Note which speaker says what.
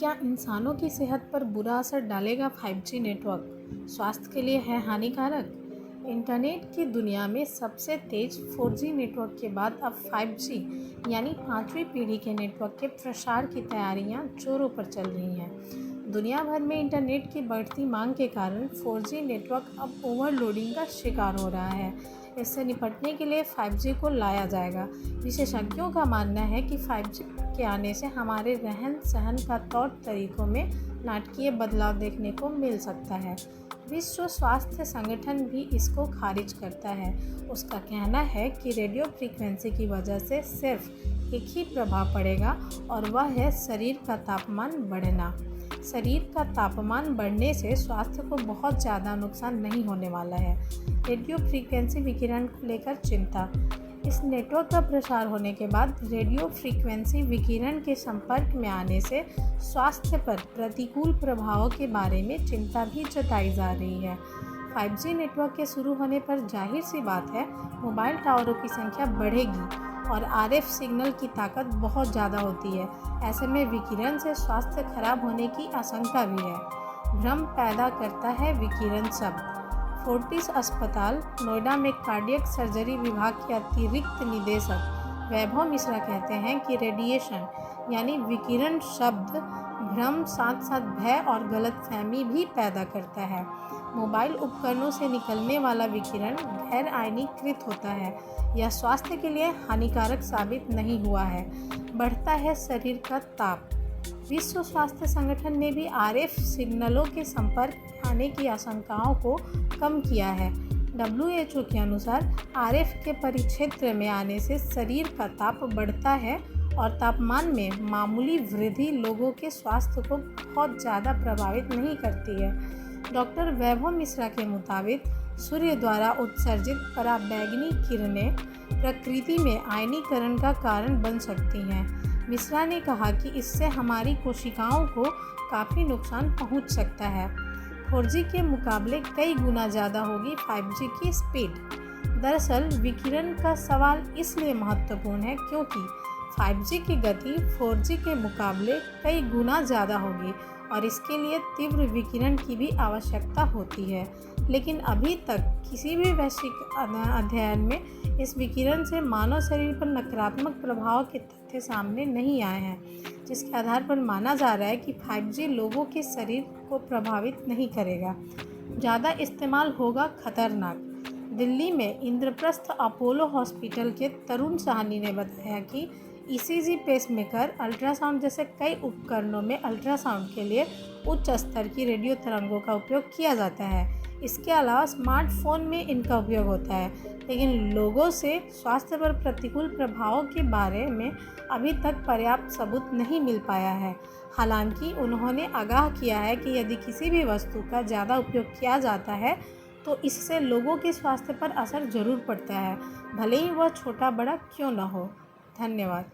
Speaker 1: क्या इंसानों की सेहत पर बुरा असर डालेगा 5G नेटवर्क? स्वास्थ्य के लिए है हानिकारक? इंटरनेट की दुनिया में सबसे तेज 4G नेटवर्क के बाद अब 5G यानी 5वीं पीढ़ी के नेटवर्क के प्रसार की तैयारियां जोरों पर चल रही हैं। दुनिया भर में इंटरनेट की बढ़ती मांग के कारण 4G नेटवर्क अब ओवरलोडिंग का शिकार हो रहा है। इससे निपटने के लिए 5G को लाया जाएगा। विशेषज्ञों का मानना है कि 5G के आने से हमारे रहन सहन का तौर तरीकों में नाटकीय बदलाव देखने को मिल सकता है। विश्व स्वास्थ्य संगठन भी इसको खारिज करता है। उसका कहना है कि रेडियो फ्रीक्वेंसी की वजह से सिर्फ एक ही प्रभाव पड़ेगा और वह है शरीर का तापमान बढ़ना। शरीर का तापमान बढ़ने से स्वास्थ्य को बहुत ज़्यादा नुकसान नहीं होने वाला है। रेडियो फ्रीक्वेंसी विकिरण को लेकर चिंता। इस नेटवर्क का प्रसार होने के बाद रेडियो फ्रीक्वेंसी विकिरण के संपर्क में आने से स्वास्थ्य पर प्रतिकूल प्रभावों के बारे में चिंता भी जताई जा रही है। 5G नेटवर्क के शुरू होने पर जाहिर सी बात है मोबाइल टावरों की संख्या बढ़ेगी और RF सिग्नल की ताकत बहुत ज़्यादा होती है। ऐसे में विकिरण से स्वास्थ्य खराब होने की आशंका भी है। भ्रम पैदा करता है विकिरण शब्द। फोर्टिस अस्पताल नोएडा में कार्डियक सर्जरी विभाग के अतिरिक्त निदेशक वैभव मिश्रा कहते हैं कि रेडिएशन यानी विकिरण शब्द भ्रम साथ साथ भय और गलतफहमी भी पैदा करता है। मोबाइल उपकरणों से निकलने वाला विकिरण गैर आयनीकृत होता है। यह स्वास्थ्य के लिए हानिकारक साबित नहीं हुआ है। बढ़ता है शरीर का ताप। विश्व स्वास्थ्य संगठन ने भी RF सिग्नलों के संपर्क में आने की आशंकाओं को कम किया है। WHO के अनुसार RF के परिक्षेत्र में आने से शरीर का ताप बढ़ता है और तापमान में मामूली वृद्धि लोगों के स्वास्थ्य को बहुत ज़्यादा प्रभावित नहीं करती है। डॉक्टर वैभव मिश्रा के मुताबिक सूर्य द्वारा उत्सर्जित पराबैंगनी किरणें प्रकृति में आयनीकरण का कारण बन सकती हैं। मिश्रा ने कहा कि इससे हमारी कोशिकाओं को काफ़ी नुकसान पहुंच सकता है। 4G के मुकाबले कई गुना ज़्यादा होगी 5G की स्पीड। दरअसल विकिरण का सवाल इसलिए महत्वपूर्ण है क्योंकि 5G की गति 4G के मुकाबले कई गुना ज़्यादा होगी और इसके लिए तीव्र विकिरण की भी आवश्यकता होती है। लेकिन अभी तक किसी भी वैश्विक अध्ययन में इस विकिरण से मानव शरीर पर नकारात्मक प्रभाव के तथ्य सामने नहीं आए हैं, जिसके आधार पर माना जा रहा है कि 5G लोगों के शरीर को प्रभावित नहीं करेगा। ज़्यादा इस्तेमाल होगा खतरनाक। दिल्ली में इंद्रप्रस्थ अपोलो हॉस्पिटल के तरुण साहनी ने बताया कि ECG पेसमेकर अल्ट्रासाउंड जैसे कई उपकरणों में अल्ट्रासाउंड के लिए उच्च स्तर की रेडियो तरंगों का उपयोग किया जाता है। इसके अलावा स्मार्टफोन में इनका उपयोग होता है, लेकिन लोगों से स्वास्थ्य पर प्रतिकूल प्रभावों के बारे में अभी तक पर्याप्त सबूत नहीं मिल पाया है। हालांकि उन्होंने आगाह किया है कि यदि किसी भी वस्तु का ज़्यादा उपयोग किया जाता है तो इससे लोगों के स्वास्थ्य पर असर जरूर पड़ता है, भले ही वह छोटा बड़ा क्यों न हो। धन्यवाद।